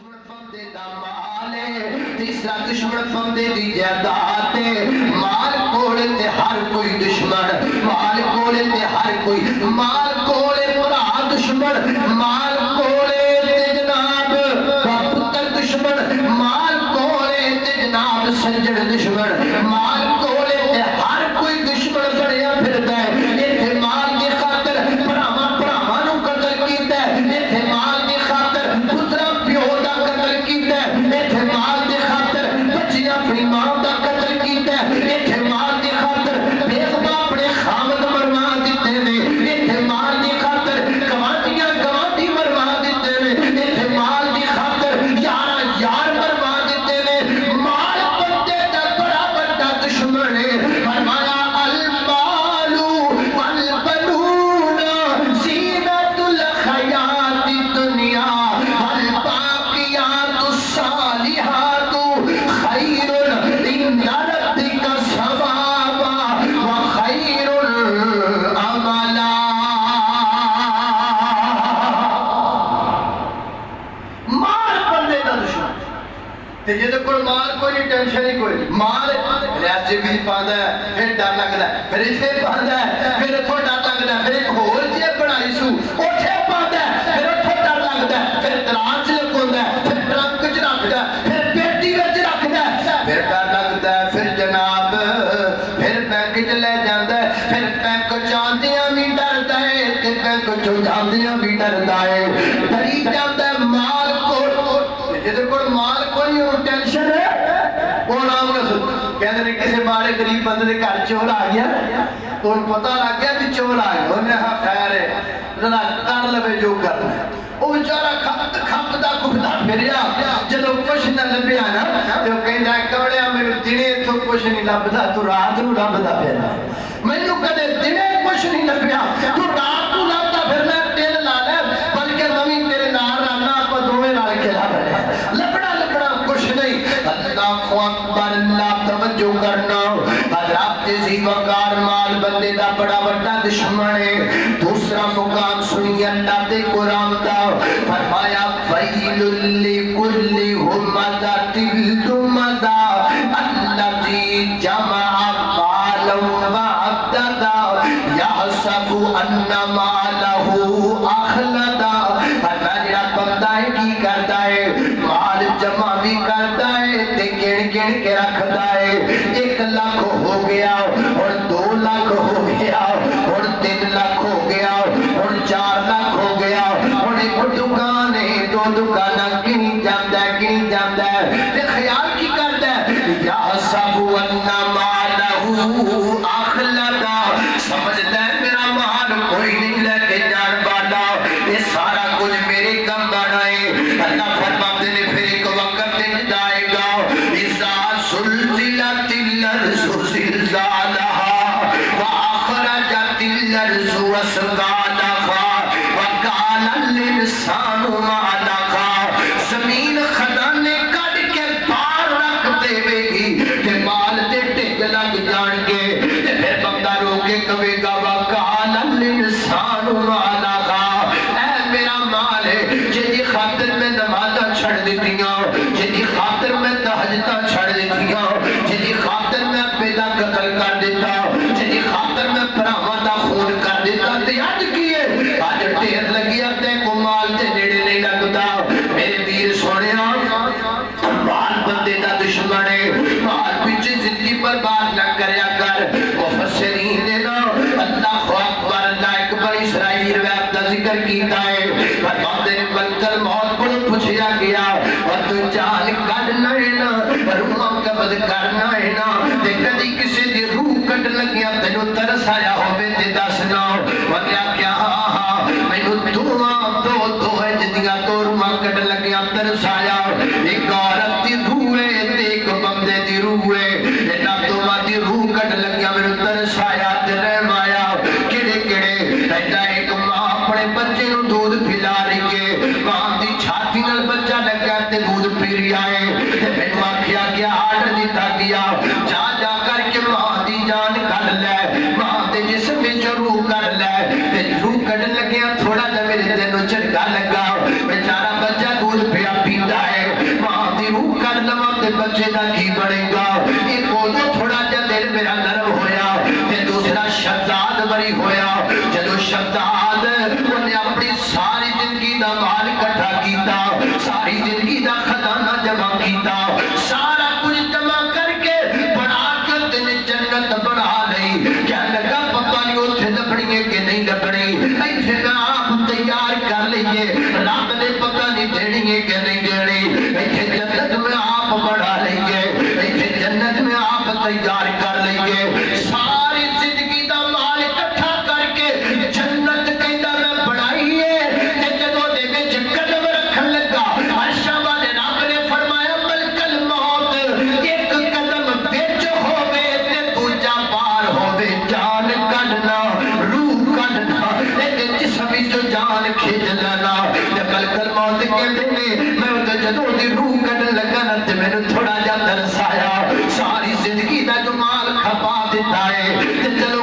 دشمن بندے دا مال ہے، تیسرا دشمن بندے دی جائیداد ہے۔ مال کولے تے ہر کوئی دشمن، مال کولے تے ہر کوئی، مال کولے بھرا دشمن، مال کولے تے جناب پتر دشمن، مال کولے تے جناب سجن دشمن، مال کولے تے ہر کوئی دشمن بنیا پھردا ہے۔ ایتھے مال دی خاطر بھراواں بھراواں نوں قتل کیتا ہے، ایتھے مال دی خاطر پتراں پیو دا قتل کیتا ہے، ایتھے مال دی خاطر بچیاں اپنی ماں دا قتل کیتا ہے، ایتھے مال دی خاطر بیگماں اپنے خامد مروا دیتے نے، ایتھے مال دی خاطر گوانڈیاں گوانڈی مروا دیتے نے، ایتھے مال دی خاطر یاراں یار مروا دیتے نے۔ مال بندے دا بڑا بڑا دشمن ہے۔ فرمایا المال والبنون زینۃ الحیات الدنیا والباقیات الصالحات خیر عند ربک ثوابا وخیر عملا۔ مال بندے دا دشمن تے جے کول مال کوئی نہیں، ٹینشن ہی کوئی نہیں۔ مال ریاض بھی پاندا ہے، پھر ڈر لگدا ہے، پھر اتھے پاندا ہے، پھر اتھوں ڈر لگدا ہے، پھر ایک ہور جیب بنائی سو اوتھے پاندا ہے، پھر اتھوں ڈر لگدا ہے، پھر دراز چ لکوندا ہے، پھر ٹرنک چ رکھدا ہے، پھر پیٹی وچ رکھدا ہے، پھر ڈر لگدا ہے، پھر جناب پھر بینک چ لے جاندا ہے، پھر بینک جاندیاں بھی ڈردا ہے تے بینک چوں جاندیاں بھی ڈردا ہے، ڈری جاندا ہے۔ مال کول جے کول مال کوئی اور ٹینشن ہے وہ نام نہ سن کہندے نے کسے مارے غریب بندے دے گھر چور آ گیا تو ان پتہ لگ گیا کہ چور آ گیا، انہیں ہاں خیر ہے ذرا کر لوے جو کرنا ہے۔ وہ بیچارہ کھپدا کھپدا پھریا، جدوں کچھ نہ لبھیا نا تے وہ کہندا ہے کمڑیا مینوں دنے اتھوں کچھ نہیں لبھدا، تو رات نوں لبھدا پھرنا، مینوں کدے دنے کچھ نہیں لبھیا تو رات نوں لبھدا پھرنا، دل لا لے بلکہ میں تیرے نال رہنا، اپاں دوویں رل کے لبھنا لبھنا کچھ نہیں۔ اللہ اکبر، اللہ توجہ کرنا۔ حضرات ذی وقار مال بندے دا بڑا بڑا دشمن ہے۔ دوسرا مقام سنی اللہ دے قرآن دا، فرمایا ویل لکل ہمزۃ لمزہ الذی جمع مالا وعددا یحسب ان مالہ اخلدا۔ فرمایا بندہ کی کرتا ہے، مال جمع بھی کرتا ہے تے گن گن کے رکھتا ہے۔ 1 لاکھ ہو گیا اور 2 لاکھ ہو گیا اور 3 لاکھ ہو گیا اور 4 لاکھ ہو گیا اور ایک دکان ہے، 2 دکاناں گنی جاندا ہے تے خیال کی کرتا ہے یحسب ان مالہ اخلدا، سمجھتا ہے میرا مال کوئی نہیں لے کے جان والا، یہ سارا کچھ میرے کم بنا ہے۔ اللہ فرماتے نے پھر ایک وقت جائے گا اذا زلزلت الارض زلزالها واخرجت الارض اثقالها وقال الانسان ما لها، زمین خزانے کڈ کے باہر رکھ دے گی تے مال دے ٹھگ لگ جان گے تے پھر بندہ رو کے کہے گا وقال الانسان ما لها، اے میرا مال ہے جی خاطر میں نمازاں چھڑ دیتیاں، جی خاطر میں تہجداں چھڑ دیتیاں، جی خاطر میں بیدا قتل کر دیتا، جی خاطر میں بھراواں دا خون کر دیتا، تے اج کی ہے اج ڈھیر لگیا تے کو مال تے نیڑے نہیں لگدا۔ میرے ویر سونیا، مال بندے دا دشمن ہے، مال پیچھے زندگی برباد نہ کریا کر۔ مفسرین نے نا اللہ اکبر، اللہ اکبر اسرائیل روایت دا ذکر کیتا ہے، فرماتے ہیں ملکل موت کو پوچھیا گیا اور تو جان کڈنا ہے نا، روح قبض کرنا ہے نا، تے کدی کسی دی روح کڈ لگیا تینوں ترس آیا ہوے تے دسنا، وکیا کیا مینوں دو ہے جدیاں تو روح کڈ لگیا ترس آیا، ایک عورت دی روح ہے تے ایک بندے دی روح ہے، انہاں دونوں دی روح کڈ لگیا مینوں ترس آیا تے رحم آیا۔ کیڑے کیڑے ایڈا ایک ماں اپنے بچے نوں دودھ پلا رہی ہے، ماں دی چھاتی نال بچہ لگا تے دودھ پی رہا ہے تے مینوں آکھیا گیا آرڈر دتا گیا جا جا کر کے ماں دی جان کڈ لے، ماں دے جسم وچ روح کڈ لے تے روح کڈن لگیا تھوڑا جا میرے دل نوں جھٹکا لگا، بیچارہ بچہ دودھ پیا پیندا ہے تے بچے دا کی بنے گا ایک ادو تھوڑا جا دل میرا نرم ہویا تے دوسرا شداد بری ہویا جدو شداد انہیں اپنی ساری زندگی دا مال کٹھا کیتا ساری زندگی دا خزانہ جمع کیتا سارا کچھ جمع کر کے بنا کے تین جنت بنا لئی کیا لگا پتہ نہیں اتھے لبنی ہے کہ نہیں لبنی ایتھے میں آپ تیار کر لئیے رب نے پتہ نہیں دینی ہے کہ نہیں دینی ایتھے جنت میں آپ بڑھا لئیے ایتھے جنت میں آپ تیار کر لئیے ساری زندگی دا مال اکٹھا کر کے جنت کہتا میں بڑھائیے تے جدو دے وچ قدم رکھن لگا عرشاں والے رب نے فرمایا ملک الموت ایک قدم وچ ہووے تے دوجا پار ہووے جان کڈنا روح کڈنا تے جسم وچ جان کھچ لینا تے ملک الموت کہندے نے میں تے جدو دی روح کڈن لگا نا تے مینوں تھوڑا جا ترس آیا ساری زندگی دا جو مال کھپا دیتا ہے تے چلو